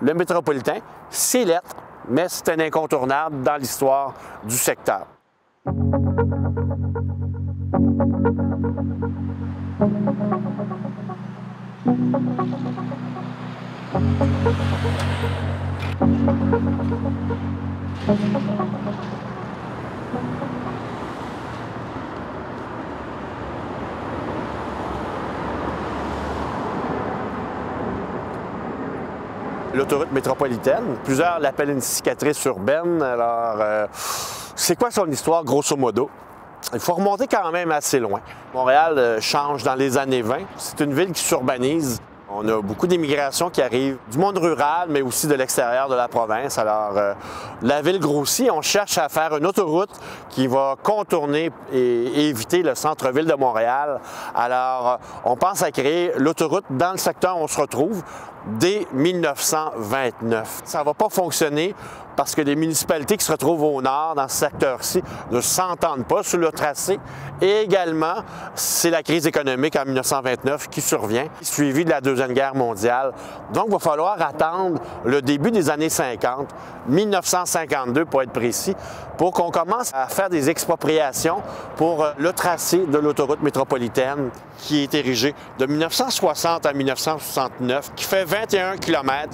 le métropolitain, c'est lettre, mais c'est un incontournable dans l'histoire du secteur. L'autoroute métropolitaine, plusieurs l'appellent une cicatrice urbaine. Alors, c'est quoi son histoire, grosso modo? Il faut remonter quand même assez loin. Montréal change dans les années 20. C'est une ville qui s'urbanise. On a beaucoup d'immigration qui arrive du monde rural, mais aussi de l'extérieur de la province. Alors, la ville grossit. On cherche à faire une autoroute qui va contourner et éviter le centre-ville de Montréal. Alors, on pense à créer l'autoroute dans le secteur où on se retrouve dès 1929. Ça ne va pas fonctionner parce que les municipalités qui se retrouvent au nord, dans ce secteur-ci, ne s'entendent pas sur le tracé. Et également, c'est la crise économique en 1929 qui survient, suivie de la Deuxième Guerre mondiale. Donc, il va falloir attendre le début des années 50, 1952 pour être précis, pour qu'on commence à faire des expropriations pour le tracé de l'autoroute métropolitaine qui est érigée de 1960 à 1969, qui fait 21 km.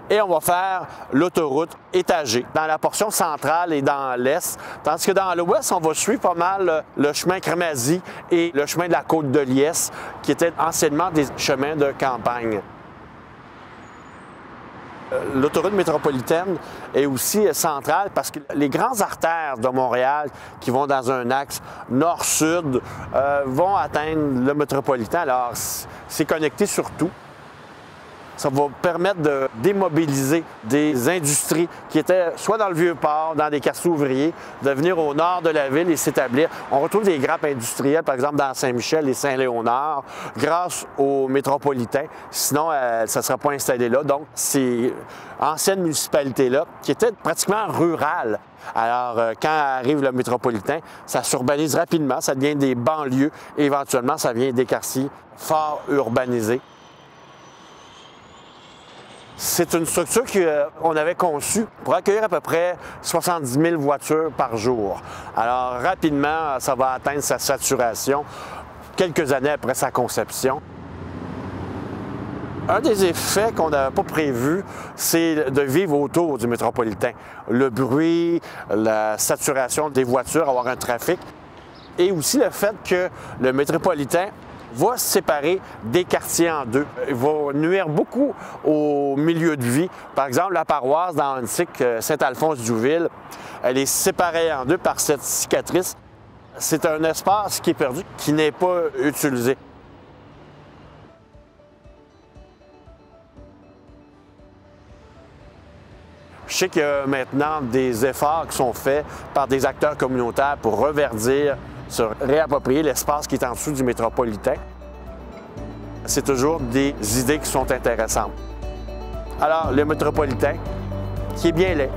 Et on va faire l'autoroute étagée dans la portion centrale et dans l'est, tandis que dans l'ouest, on va suivre pas mal le chemin Crémazie et le chemin de la côte de Liesse, qui étaient anciennement des chemins de campagne. L'autoroute métropolitaine est aussi centrale parce que les grandes artères de Montréal qui vont dans un axe nord-sud vont atteindre le métropolitain. Alors, c'est connecté sur tout. Ça va permettre de démobiliser des industries qui étaient soit dans le Vieux-Port, dans des quartiers ouvriers, de venir au nord de la ville et s'établir. On retrouve des grappes industrielles, par exemple, dans Saint-Michel et Saint-Léonard, grâce aux métropolitains. Sinon, ça ne serait pas installé là. Donc, ces anciennes municipalités-là, qui étaient pratiquement rurales. Alors, quand arrive le métropolitain, ça s'urbanise rapidement, ça devient des banlieues et éventuellement, ça devient des quartiers fort urbanisés. C'est une structure qu'on avait conçue pour accueillir à peu près 70 000 voitures par jour. Alors, rapidement, ça va atteindre sa saturation quelques années après sa conception. Un des effets qu'on n'avait pas prévu, c'est de vivre autour du métropolitain. Le bruit, la saturation des voitures, avoir un trafic, et aussi le fait que le métropolitain va se séparer des quartiers en deux. Il va nuire beaucoup au milieu de vie. Par exemple, la paroisse dans Huntsic, Saint-Alphonse-Douville, elle est séparée en deux par cette cicatrice. C'est un espace qui est perdu, qui n'est pas utilisé. Je sais qu'il y a maintenant des efforts qui sont faits par des acteurs communautaires pour reverdir, se réapproprier l'espace qui est en dessous du métropolitain. C'est toujours des idées qui sont intéressantes. Alors, le métropolitain, qui est bien laid.